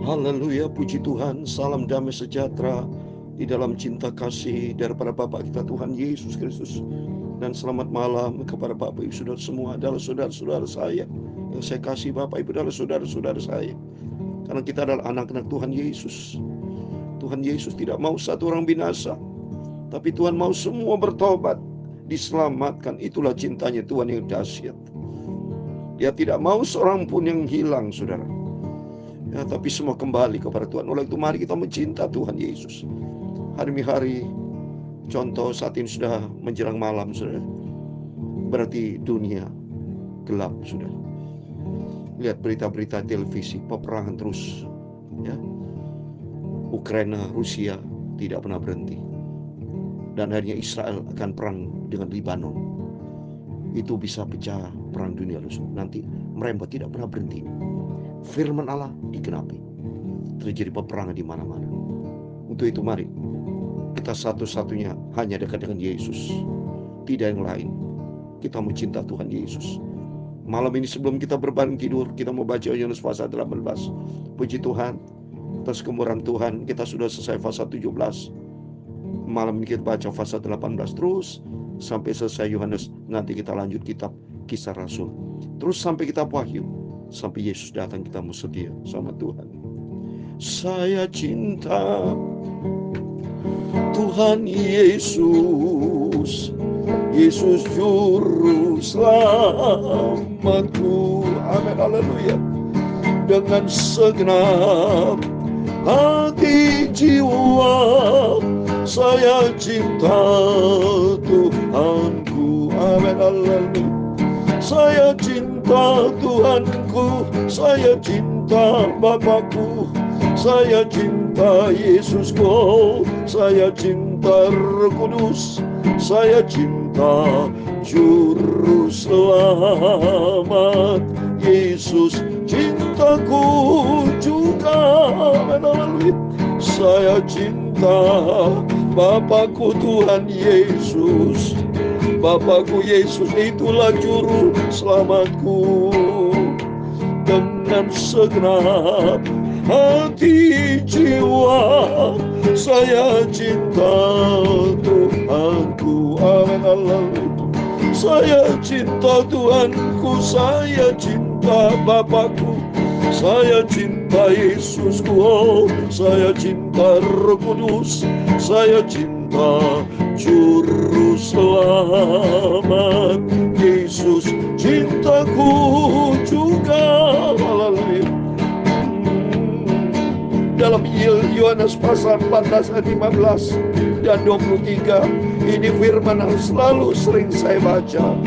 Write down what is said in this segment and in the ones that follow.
Haleluya, puji Tuhan. Salam damai sejahtera di dalam cinta kasih daripada Bapa kita Tuhan Yesus Kristus. Dan selamat malam kepada Bapak Ibu Saudara semua, adalah saudara-saudara saya yang saya kasih. Bapak Ibu adalah saudara-saudara saya, karena kita adalah anak-anak Tuhan Yesus. Tuhan Yesus tidak mau satu orang binasa, tapi Tuhan mau semua bertobat, diselamatkan. Itulah cintanya Tuhan yang dahsyat. Dia tidak mau seorang pun yang hilang, saudara. Ya, tapi semua kembali kepada Tuhan. Oleh itu mari kita mencinta Tuhan Yesus hari demi hari. Contoh saat ini sudah menjelang malam, saudara. Berarti dunia gelap, saudara. Lihat berita-berita televisi, peperangan terus, ya. Ukraina, Rusia tidak pernah berhenti. Dan akhirnya Israel akan perang dengan Lebanon. Itu bisa pecah perang dunia nanti merembet, tidak pernah berhenti. Firman Allah digenapi. Terjadi peperangan di mana-mana. Untuk itu mari kita satu-satunya hanya dekat dengan Yesus, tidak yang lain. Kita mencinta Tuhan Yesus. Malam ini sebelum kita berbanding tidur, kita mau baca Yohanes pasal 18. Puji Tuhan atas kemurahan Tuhan, kita sudah selesai pasal 17. Malam ini kita baca pasal 18 terus sampai selesai Yohanes. Nanti kita lanjut kitab Kisah Rasul, terus sampai kitab Wahyu, sampai Yesus datang. Kita mau setia sama Tuhan. Saya cinta Tuhan Yesus, Yesus juru selamatku. Amin, haleluya. Dengan segenap hati jiwa saya cinta Tuhanku. Amin, haleluya. Saya cinta Tuhanku, saya cinta Bapakku, saya cinta Yesusku, saya cinta Roh Kudus, saya cinta Juru Selamat Yesus. Cintaku juga, haleluya. Saya cinta Bapakku Tuhan Yesus, Bapakku Yesus, itulah juru selamatku. Dengan segenap hati jiwa saya cinta Tuhanku. Amin, haleluya. Saya cinta Tuhanku, saya cinta Bapakku, saya cinta Yesusku, saya cinta Roh Kudus, saya cinta Juru Selamat Yesus. Cintaku juga, haleluya. Dalam Yohanes pasal 14 ayat 15 dan 23, ini firman yang selalu sering saya baca.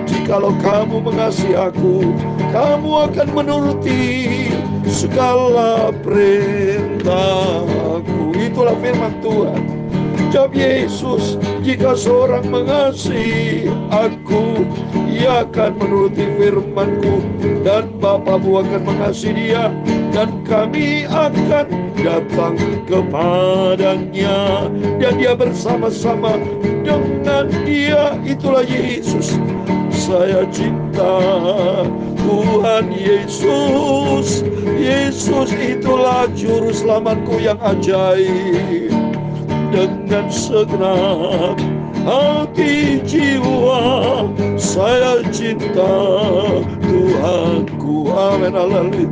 Jikalau kamu mengasihi aku, kamu akan menuruti segala perintahku. Itulah firman Tuhan. Jawab Yesus, jika seorang mengasihi aku, ia akan menuruti firmanku, dan Bapakmu akan mengasihi dia, dan kami akan datang kepadanya, dan dia bersama-sama dengan dia. Itulah Yesus. Saya cinta Tuhan Yesus, Yesus itulah juru selamatku yang ajaib. Dengan segenap hati jiwa saya cinta Tuhanku. Amin, haleluya.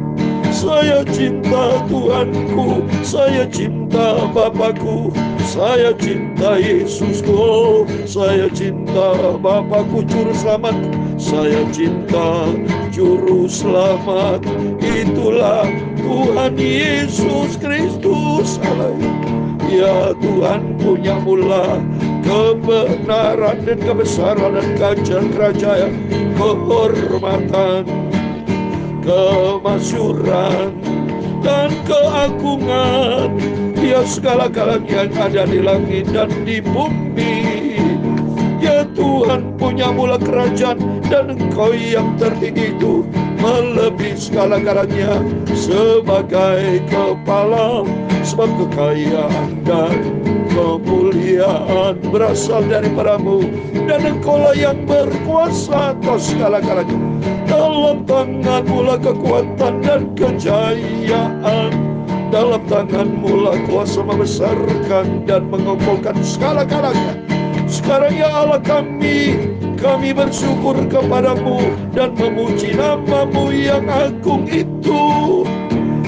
Saya cinta Tuhanku, saya cinta Bapakku, saya cinta Yesusku, saya cinta Bapakku Juru Selamatku, saya cinta Juru Selamat. Itulah Tuhan Yesus Kristus. Ya Tuhan punya mula kebenaran dan kebesaran dan kerajaan, kehormatan, kemasyuran dan keagungan. Dia segala-galanya yang ada di langit dan di bumi. Ya Tuhan punya mula kerajaan, dan Engkau yang tertinggi itu melebihi segala-galanya sebagai kepala. Sebab kekayaan dan kemuliaan berasal daripadamu, dan Engkaulah yang berkuasa atas segala-galanya. Dalam tanganmu lah kekuatan dan kejayaan, Dalam tangan-Mu lah kuasa membesarkan dan mengokohkan segala kalahnya. Sekarang ya Allah kami bersyukur kepadamu dan memuji nama-Mu yang agung itu.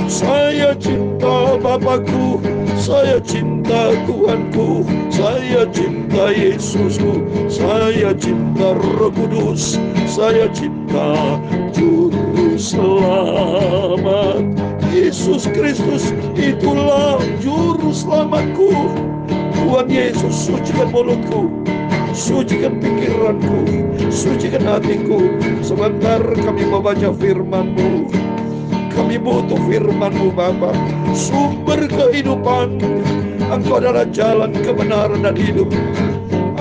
Saya cinta Bapakku, saya cinta Tuhanku, saya cinta Yesusku, saya cinta Roh Kudus, saya cinta Juru Selamat. Yesus Kristus itulah Juru Selamatku. Tuhan Yesus, sucikan mulutku, sucikan pikiranku, sucikan hatiku. Sebentar kami membaca firman-Mu. Kami butuh firman-Mu Bapa, sumber kehidupan. Engkau adalah jalan kebenaran dan hidup.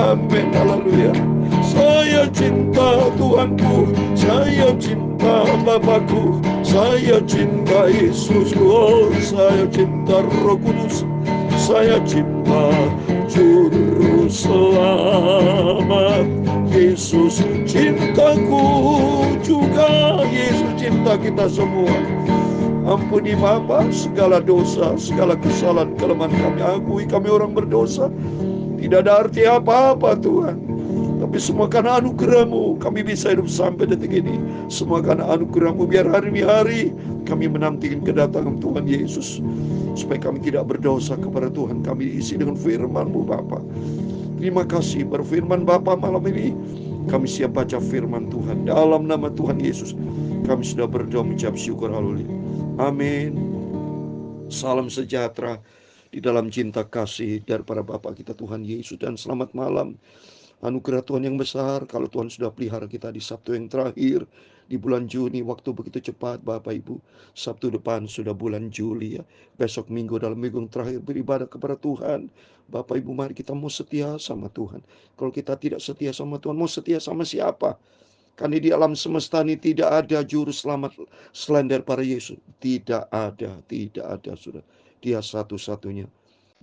Amin, haleluya. Saya cinta Tuhanku, saya cinta Bapakku, saya cinta Yesusku, oh, saya cinta Roh Kudus, saya cinta Juru Selamat. Yesus cintaku juga, Yesus cinta kita semua. Ampuni Bapa segala dosa, segala kesalahan, kelemahan kami. Akui kami orang berdosa, tidak ada arti apa-apa Tuhan, tapi semua karena anugerah-Mu kami bisa hidup sampai detik ini. Semua karena anugerah-Mu, biar hari-hari kami menantikan kedatangan Tuhan Yesus, supaya kami tidak berdosa kepada Tuhan. Kami diisi dengan firman-Mu Bapa. Terima kasih berfirman Bapa malam ini. Kami siap baca firman Tuhan. Dalam nama Tuhan Yesus kami sudah berdoa mengucap syukur, haleluya. Amin. Salam sejahtera di dalam cinta kasih daripada Bapa kita Tuhan Yesus, dan selamat malam. Anugerah Tuhan yang besar, kalau Tuhan sudah pelihara kita di Sabtu yang terakhir di bulan Juni. Waktu begitu cepat Bapak Ibu. Sabtu depan sudah bulan Juli ya. Besok Minggu dalam minggu yang terakhir beribadah kepada Tuhan. Bapak Ibu, mari kita mau setia sama Tuhan. Kalau kita tidak setia sama Tuhan, mau setia sama siapa? Karena di alam semesta ini tidak ada juru selamat selain daripada Yesus. Tidak ada Saudara. Dia satu-satunya,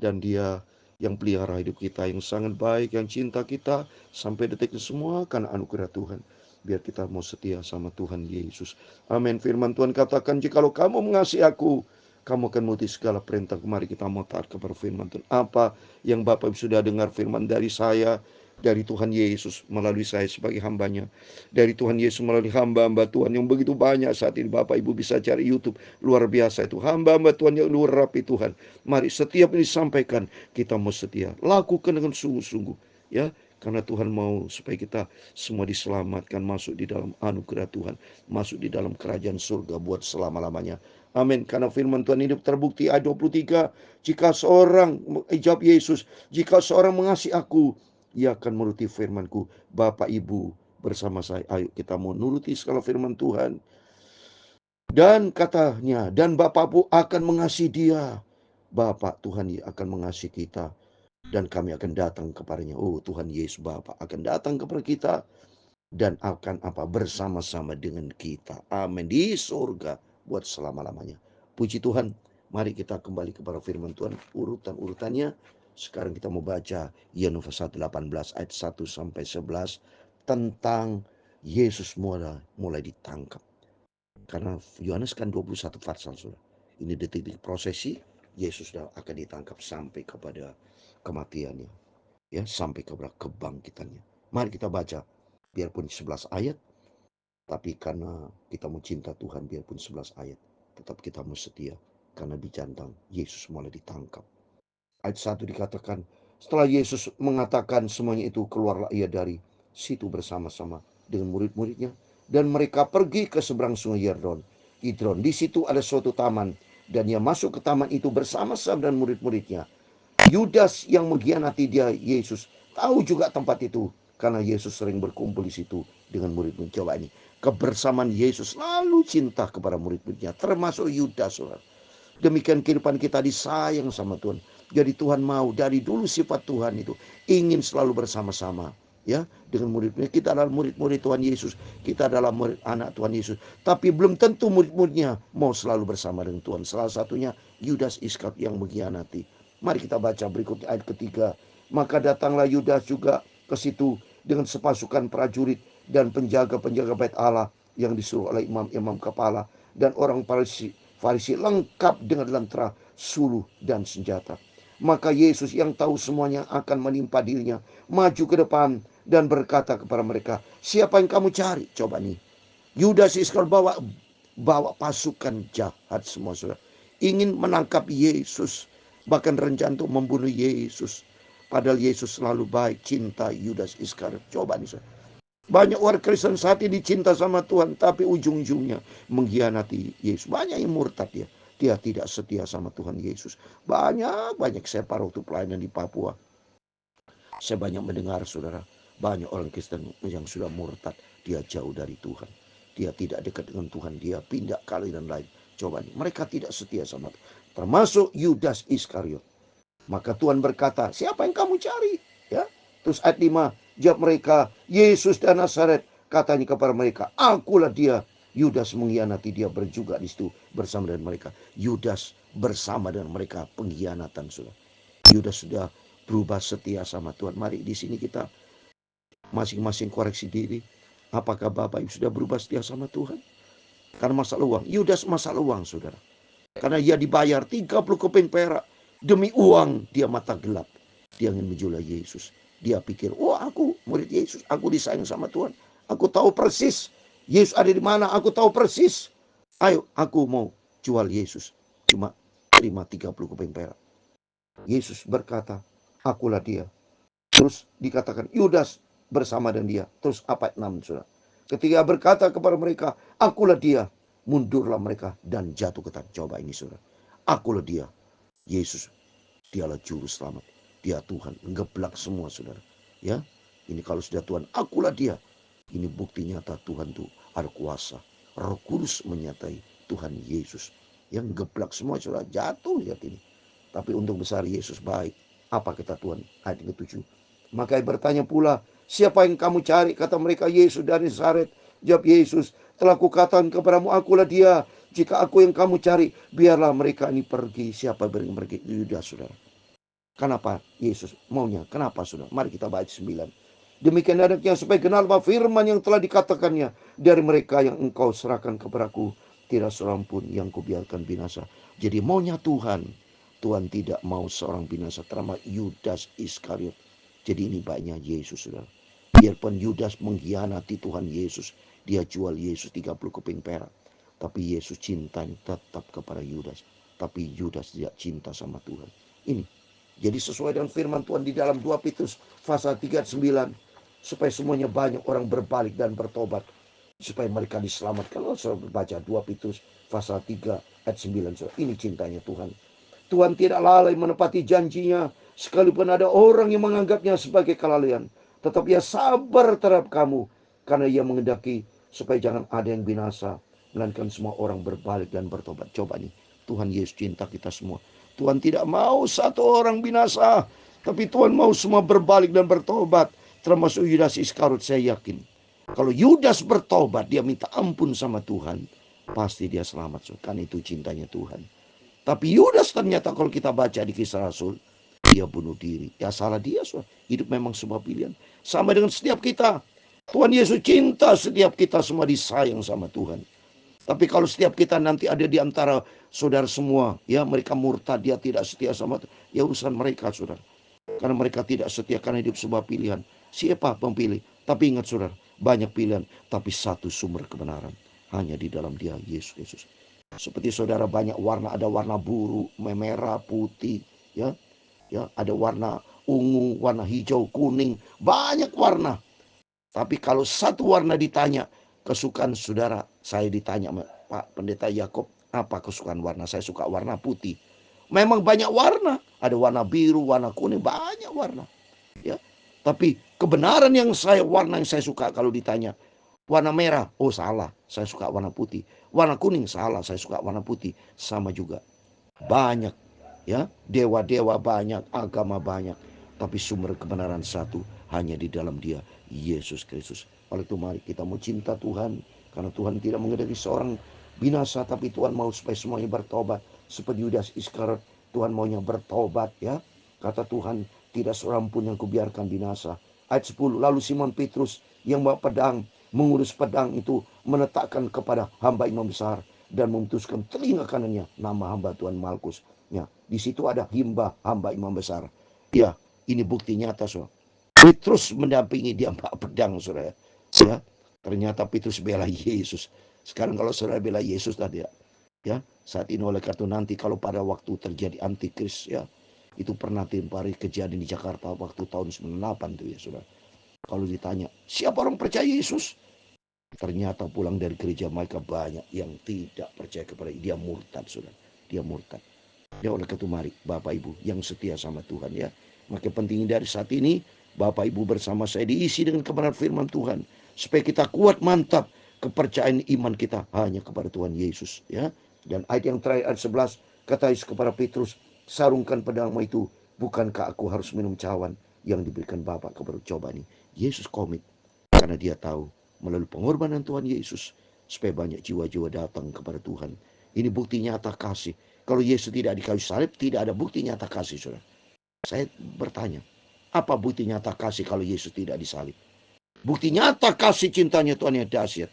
dan Dia yang pelihara hidup kita, yang sangat baik, yang cinta kita sampai detik ini semua karena anugerah Tuhan. Biar kita mau setia sama Tuhan Yesus. Amin. Firman Tuhan katakan, jikalau kamu mengasihi aku, kamu akan menuruti segala perintah. Mari kita mau taat kepada firman Tuhan. Apa yang Bapak sudah dengar firman dari saya, dari Tuhan Yesus melalui saya sebagai hambanya, dari Tuhan Yesus melalui hamba-hamba Tuhan yang begitu banyak saat ini. Bapak Ibu bisa cari YouTube, luar biasa itu hamba-hamba Tuhan yang luar rapi Tuhan. Mari setiap ini disampaikan, kita mau setia, lakukan dengan sungguh-sungguh ya, karena Tuhan mau supaya kita semua diselamatkan, masuk di dalam anugerah Tuhan, masuk di dalam kerajaan surga buat selama-lamanya. Amin. Karena firman Tuhan hidup terbukti ayat 23, jika seorang ijab Yesus, jika seorang mengasihi aku, ia akan menuruti firman-Ku. Bapak Ibu bersama saya, ayo kita mau nuruti segala firman Tuhan. Dan katanya, dan Bapakku akan mengasihi dia. Bapak Tuhan akan mengasihi kita, dan kami akan datang kepadanya. Oh, Tuhan Yesus Bapa akan datang kepada kita dan akan bersama-sama dengan kita. Amin. Di surga buat selama-lamanya. Puji Tuhan. Mari kita kembali kepada firman Tuhan, urutan-urutannya. Sekarang kita mau baca Yohanes 1:18 ayat 1 sampai 11 tentang Yesus mulai ditangkap. Karena Yohanes kan 21 pasal sudah. Ini detik-detik prosesi Yesus sudah akan ditangkap sampai kepada kematiannya, ya, sampai kepada kebangkitannya. Mari kita baca, biarpun 11 ayat, tapi karena kita mau cinta Tuhan, biarpun 11 ayat, tetap kita mau setia, karena dijantang Yesus mulai ditangkap. Ayat 1 dikatakan, setelah Yesus mengatakan semuanya itu, keluarlah ia dari situ bersama-sama dengan murid-muridnya, dan mereka pergi ke seberang sungai Kidron. Di situ ada suatu taman, dan ia masuk ke taman itu bersama-sama dengan murid-muridnya. Yudas yang mengkhianati dia Yesus tahu juga tempat itu, karena Yesus sering berkumpul di situ dengan murid-murid. Coba ini, kebersamaan Yesus selalu cinta kepada murid-muridnya, termasuk Yudas. Demikian kehidupan kita disayang sama Tuhan. Jadi Tuhan mau, dari dulu sifat Tuhan itu ingin selalu bersama-sama, ya, dengan murid-murid. Kita adalah murid-murid Tuhan Yesus, kita adalah murid anak Tuhan Yesus, tapi belum tentu murid-muridnya mau selalu bersama dengan Tuhan. Salah satunya Yudas Iskariot yang mengkhianati. Mari kita baca berikutnya ayat ketiga. Maka datanglah Yudas juga ke situ dengan sepasukan prajurit dan penjaga-penjaga bait Allah yang disuruh oleh imam-imam kepala dan orang Farisi Farisi lengkap dengan lentera, suluh, dan senjata. Maka Yesus yang tahu semuanya akan menimpa dirinya, maju ke depan dan berkata kepada mereka, siapa yang kamu cari? Coba nih, Yudas Iskariot bawa pasukan jahat semua, saudara. Ingin menangkap Yesus, bahkan rencana untuk membunuh Yesus. Padahal Yesus selalu baik, cinta Yudas Iskariot. Coba nih, saudara. Banyak orang Kristen saat ini cinta sama Tuhan, tapi ujung-ujungnya mengkhianati Yesus. Banyak yang murtad dia. Dia tidak setia sama Tuhan Yesus. Banyak saya waktu pelayanan di Papua. Saya banyak mendengar, saudara, banyak orang Kristen yang sudah murtad. Dia jauh dari Tuhan. Dia tidak dekat dengan Tuhan. Dia pindah ke aliran lain. Coba nih, mereka tidak setia sama Tuhan. Termasuk Yudas Iskariot. Maka Tuhan berkata, siapa yang kamu cari? Ya. Terus ayat 5, jawab mereka, Yesus dan Nazaret. Katanya kepada mereka, akulah dia. Yudas mengkhianati, dia berjuga di situ bersama dengan mereka. Yudas bersama dengan mereka, pengkhianatan sudah. Yudas sudah berubah setia sama Tuhan. Mari di sini kita masing-masing koreksi diri. Apakah Bapak Ibu sudah berubah setia sama Tuhan? Karena masalah uang. Yudas masalah uang, saudara. Karena dia dibayar 30 keping perak. Demi uang dia mata gelap. Dia ingin menjual Yesus. Dia pikir, wah aku murid Yesus. Aku disayang sama Tuhan. Aku tahu persis Yesus ada di mana. Aku tahu persis. Ayo aku mau jual Yesus. Cuma terima 30 keping perak. Yesus berkata, akulah dia. Terus dikatakan Yudas bersama dengan dia. Terus apa 6, saudara? Ketika berkata kepada mereka, akulah dia. Mundurlah mereka dan jatuh ke tanah. Coba ini, saudara. Akulah dia. Yesus, dialah juru selamat. Dia Tuhan, ngeblak semua, saudara. Ya, ini kalau sudah Tuhan, akulah dia. Ini bukti nyata Tuhan itu ada kuasa. Roh Kudus menyatai Tuhan Yesus. Yang ngeblak semua, saudara, jatuh lihat ini. Tapi untuk besar Yesus baik. Apa kata Tuhan? Ayat ke-7. Maka bertanya pula, siapa yang kamu cari? Kata mereka, Yesus dari Nazaret. Jawab Yesus, telah kukatakan kepadamu, akulah dia. Jika aku yang kamu cari, biarlah mereka ini pergi. Siapa yang pergi? Yudas, saudara. Kenapa Yesus maunya? Kenapa, saudara? Mari kita baca 9. Demikian adanya supaya kenal bahwa firman yang telah dikatakannya, dari mereka yang engkau serahkan kepadaku, tidak seorang pun yang kubiarkan binasa. Jadi maunya Tuhan. Tuhan tidak mau seorang binasa, terutama Yudas Iskariot. Jadi ini baiknya Yesus, saudara. Biarpun Yudas mengkhianati Tuhan Yesus, dia jual Yesus 30 keping perak. Tapi Yesus cintanya tetap kepada Yudas. Tapi Yudas tidak cinta sama Tuhan. Ini. Jadi sesuai dengan firman Tuhan di dalam 2 Petrus pasal 3 ayat 9. Supaya semuanya banyak orang berbalik dan bertobat. Supaya mereka diselamatkan. Kalau saya baca 2 Petrus pasal 3 ayat 9. Ini cintanya Tuhan. Tuhan tidak lalai menepati janjinya. Sekalipun ada orang yang menganggapnya sebagai kelalaian. Tetap ia sabar terhadap kamu. Karena ia menghendaki supaya jangan ada yang binasa. Melainkan semua orang berbalik dan bertobat. Coba nih. Tuhan Yesus cinta kita semua. Tuhan tidak mau satu orang binasa. Tapi Tuhan mau semua berbalik dan bertobat. Termasuk Yudas Iskariot, saya yakin. Kalau Yudas bertobat, dia minta ampun sama Tuhan. Pasti dia selamat. Karena itu cintanya Tuhan. Tapi Yudas ternyata kalau kita baca di Kisah Rasul, dia bunuh diri. Ya salah dia, saudara. Hidup memang sebuah pilihan. Sama dengan setiap kita. Tuhan Yesus cinta setiap kita semua disayang sama Tuhan. Tapi kalau setiap kita nanti ada di antara saudara semua, ya mereka murtad, dia tidak setia sama Tuhan. Ya urusan mereka, saudara. Karena mereka tidak setia karena hidup sebuah pilihan. Siapa pemilih? Tapi ingat, saudara, banyak pilihan, tapi satu sumber kebenaran. Hanya di dalam dia, Yesus Kristus. Seperti saudara banyak warna, ada warna biru, merah, putih, ya, ada warna ungu, warna hijau, kuning, banyak warna. Tapi kalau satu warna ditanya, kesukaan saudara, saya ditanya Pak Pendeta Yakob, apa kesukaan warna? Saya suka warna putih. Memang banyak warna, ada warna biru, warna kuning, banyak warna, ya. Tapi kebenaran yang warna yang saya suka kalau ditanya, warna merah, oh salah, saya suka warna putih. Warna kuning, salah, saya suka warna putih. Sama juga. Banyak, ya, dewa-dewa banyak, agama banyak. Tapi sumber kebenaran satu, hanya di dalam dia, Yesus Kristus. Oleh itu mari kita mau cinta Tuhan. Karena Tuhan tidak menghendaki seorang binasa, tapi Tuhan mau supaya semuanya bertobat. Seperti Yudas Iskariot, Tuhan maunya bertobat, ya. Kata Tuhan, tidak seorang pun yang kubiarkan binasa. Ayat 10, lalu Simon Petrus yang bawa pedang, mengurus pedang itu, menetapkan kepada hamba imam besar. dan memutuskan telinga kanannya nama hamba Tuhan Malkus. Ya, di situ ada hamba imam besar. Ya, ini bukti nyata, saudara. Petrus mendampingi dia bawa pedang, saudara. Ya, ternyata Petrus bela Yesus. Sekarang kalau saudara bela Yesus tadi ya, saat ini oleh karena nanti kalau pada waktu terjadi antikris ya, itu pernah tempoh hari kejadian di Jakarta waktu tahun 98 tuh ya, saudara. Kalau ditanya siapa orang percaya Yesus, ternyata pulang dari gereja mereka banyak yang tidak percaya kepada dia, murtad, saudara. Dia murtad. Ya, oleh karena mari Bapak Ibu yang setia sama Tuhan ya, maka pentingnya dari saat ini Bapak Ibu bersama saya diisi dengan kebenaran firman Tuhan, supaya kita kuat, mantap kepercayaan iman kita hanya kepada Tuhan Yesus ya. Dan ayat yang terakhir, ayat 11, kata Yesus kepada Petrus, sarungkan pedangmu itu, bukankah aku harus minum cawan yang diberikan Bapa kepada coba ini. Yesus komit karena dia tahu melalui pengorbanan Tuhan Yesus supaya banyak jiwa-jiwa datang kepada Tuhan. Ini bukti nyata kasih. Kalau Yesus tidak di kayu salib, tidak ada bukti nyata kasih, saudara. Saya bertanya, apa bukti nyata kasih kalau Yesus tidak disalib? Bukti nyata kasih cintanya Tuhan yang dahsyat.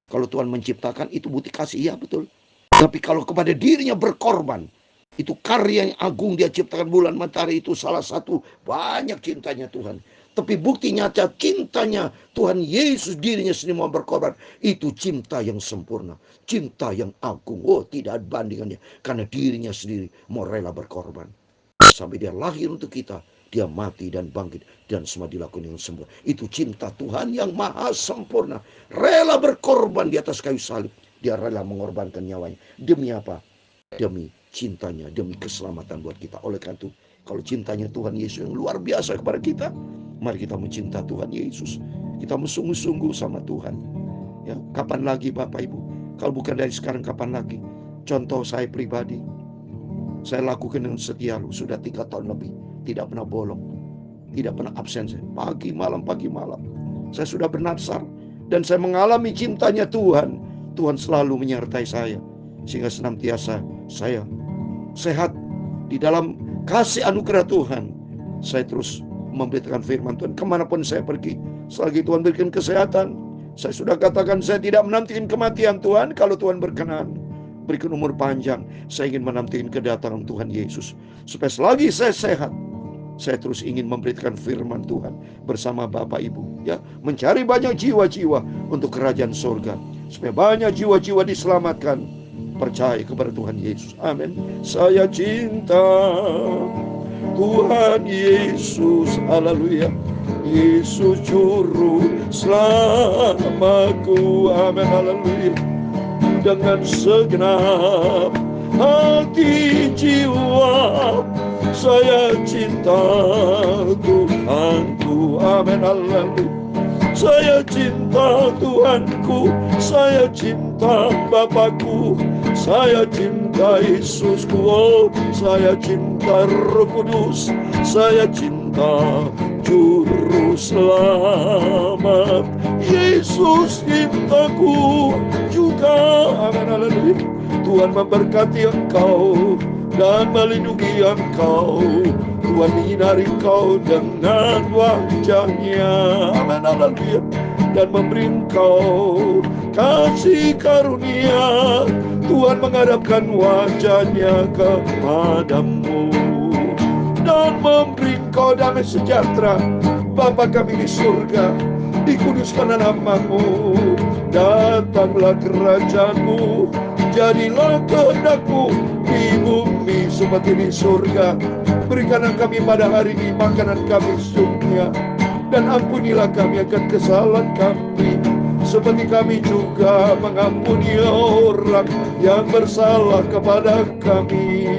Kalau Tuhan menciptakan, itu bukti kasih, iya betul. Tapi kalau kepada dirinya berkorban, itu karya yang agung. Dia ciptakan bulan, matahari, itu salah satu banyak cintanya Tuhan. Tapi bukti nyata cintanya Tuhan Yesus dirinya sendiri mau berkorban, itu cinta yang sempurna, cinta yang agung. Oh, tidak ada bandingannya, karena dirinya sendiri mau rela berkorban sampai dia lahir untuk kita. Dia mati dan bangkit dan semua dilakukan dengan sempurna. Itu cinta Tuhan yang maha sempurna, rela berkorban di atas kayu salib. Dia rela mengorbankan nyawanya. Demi apa? Demi cintanya, demi keselamatan buat kita. Oleh karena itu, kalau cintanya Tuhan Yesus yang luar biasa kepada kita, mari kita mencinta Tuhan Yesus. Kita sungguh-sungguh sama Tuhan. Ya, kapan lagi Bapak Ibu? Kalau bukan dari sekarang, kapan lagi? Contoh saya pribadi, saya lakukan dengan setia sudah 3 tahun lebih, tidak pernah bolong, tidak pernah absen. Saya pagi malam. Saya sudah bernasar dan saya mengalami cintanya Tuhan. Tuhan selalu menyertai saya sehingga senantiasa saya sehat di dalam kasih anugerah Tuhan. Saya terus memberitakan firman Tuhan kemanapun saya pergi. Selagi Tuhan berikan kesehatan, saya sudah katakan saya tidak menantikan kematian Tuhan. Kalau Tuhan berkenan berikan umur panjang, saya ingin menantikan kedatangan Tuhan Yesus. Supaya selagi saya sehat, saya terus ingin memberitakan firman Tuhan bersama Bapak Ibu ya, mencari banyak jiwa-jiwa untuk kerajaan surga, supaya banyak jiwa-jiwa diselamatkan. Percaya kepada Tuhan Yesus. Amin. Saya cinta Tuhan Yesus. Haleluya. Yesus juru selamatku. Amin. Haleluya. Dengan segenap hati jiwa saya cinta Tuhanku. Amin. Haleluya. Saya cinta Tuhanku, saya cinta Bapakku, saya cinta Yesusku, oh, saya cinta Roh Kudus, saya cinta Juru Selamat. Yesus cintaku juga. Amin. Haleluya. Tuhan memberkati engkau dan melindungi engkau. Tuhan menyinari engkau dengan wajah-Nya. Amin. Haleluya. Dan memberi engkau kasih karunia. Tuhan menghadapkan wajah-Nya kepadamu dan memberi engkau damai sejahtera. Bapa kami di surga, dikuduskanlah nama-Mu, datanglah kerajaan-Mu, jadilah kehendak-Mu di bumi seperti di surga. Berikanlah kami pada hari ini makanan kami sehari-hari, dan ampunilah kami akan kesalahan kami, seperti kami juga mengampuni orang yang bersalah kepada kami.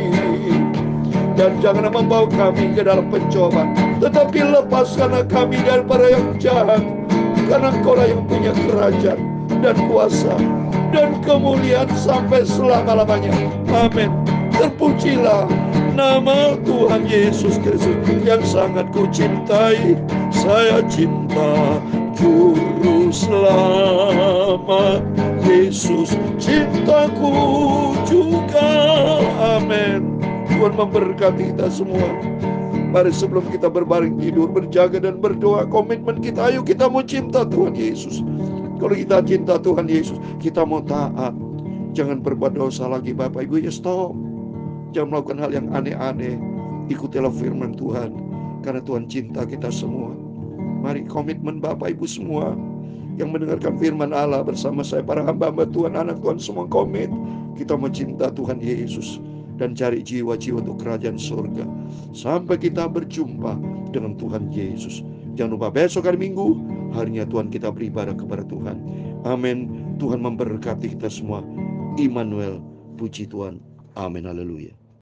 Dan janganlah membawa kami ke dalam pencobaan, tetapi lepaskanlah kami daripada yang jahat. Karena Engkau-lah yang punya kerajaan dan kuasa dan kemuliaan sampai selama-lamanya. Amin. Terpujilah nama Tuhan Yesus Kristus yang sangat kucintai. Saya cinta Juru Selamat Yesus, cintaku juga. Amin. Tuhan memberkati kita semua. Mari sebelum kita berbaring tidur, berjaga dan berdoa, komitmen kita, ayo kita mau cinta Tuhan Yesus. Kalau kita cinta Tuhan Yesus, kita mau taat. Jangan berbuat dosa lagi Bapak Ibu, ya stop. Jangan melakukan hal yang aneh-aneh. Ikutilah firman Tuhan, karena Tuhan cinta kita semua. Mari komitmen Bapak Ibu semua yang mendengarkan firman Allah bersama saya, para hamba-hamba Tuhan, anak Tuhan semua komit. Kita mencinta Tuhan Yesus dan cari jiwa-jiwa untuk kerajaan surga. Sampai kita berjumpa dengan Tuhan Yesus. Jangan lupa besok hari Minggu, harinya Tuhan kita beribadah kepada Tuhan. Amin. Tuhan memberkati kita semua. Immanuel, puji Tuhan. Amin. Haleluya.